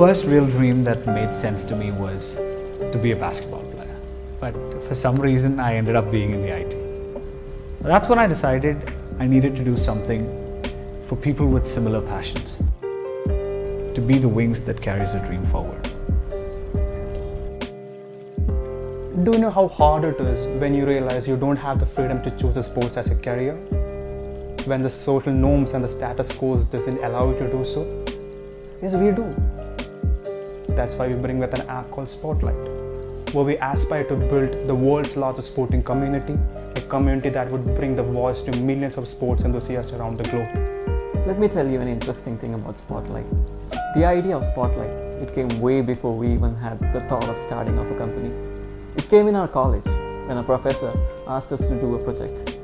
first real dream that made sense to me was to be a basketball player. But for some reason, I ended up being in the IT. That's when I decided I needed to do something for people with similar passions, to be the wings that carries a dream forward. Do you know how hard it is when you realize you don't have the freedom to choose the sports as a career? When the social norms and the status quo doesn't allow you to do so? Yes, we do. That's why we bring with an app called Sportlight, where we aspire to build the world's largest sporting community, a community that would bring the voice to millions of sports enthusiasts around the globe. Let me tell you an interesting thing about Sportlight. The idea of Sportlight, it came way before we even had the thought of starting off a company. It came in our college when a professor asked us to do a project.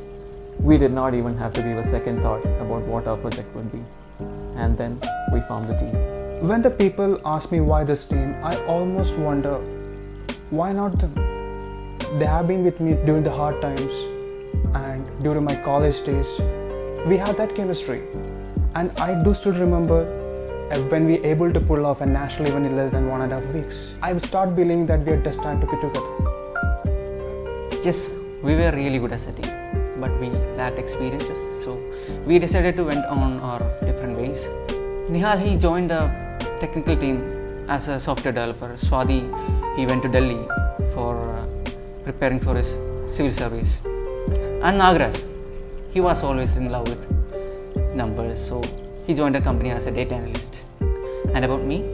We did not even have to give a second thought about what our project would be. And then we formed the team. When the people ask me why this team, I almost wonder, why not them? They have been with me during the hard times and during my college days. We had that chemistry. And I do still remember when we were able to pull off a national event in less than 1.5 weeks. I start believing that we are destined to be together. Yes, we were really good as a team, but we lacked experiences, so we decided to went on our different ways. Nihal, he joined a technical team as a software developer. Swadi, he went to Delhi for preparing for his civil service. And Nagraj, he was always in love with numbers, so he joined a company as a data analyst. And about me,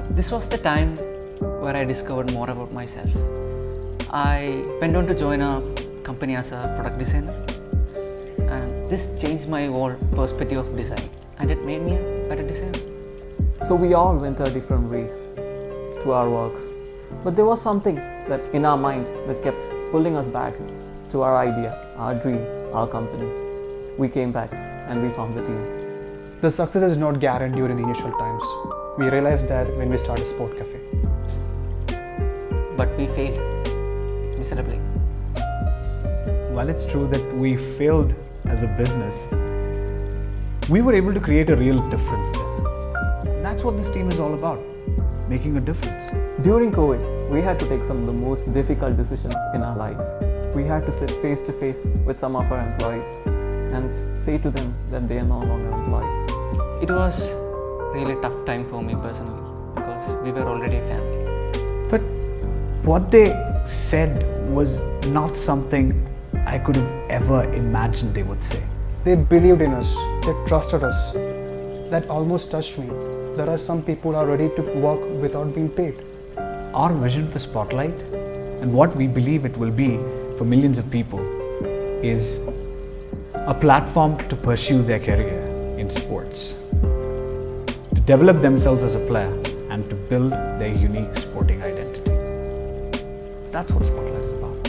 this was the time where I discovered more about myself. I went on to join a company as a product designer, and this changed my whole perspective of design, and it made me a better designer. So we all went our different ways to our works. But there was something that in our mind that kept pulling us back to our idea, our dream, our company. We came back and we formed the team. The success is not guaranteed during the initial times. We realized that when we started Sport Cafe. But we failed miserably. While it's true that we failed as a business, we were able to create a real difference there. And that's what this team is all about, making a difference. During COVID, we had to take some of the most difficult decisions in our life. We had to sit face to face with some of our employees and say to them that they are no longer employed. It was really a tough time for me personally because we were already a family. But what they said was not something I could have ever imagined they would say. They believed in us, they trusted us. That almost touched me. There are some people who are ready to work without being paid. Our vision for Sportlight and what we believe it will be for millions of people is a platform to pursue their career in sports, to develop themselves as a player and to build their unique sporting identity. That's what Sportlight is about.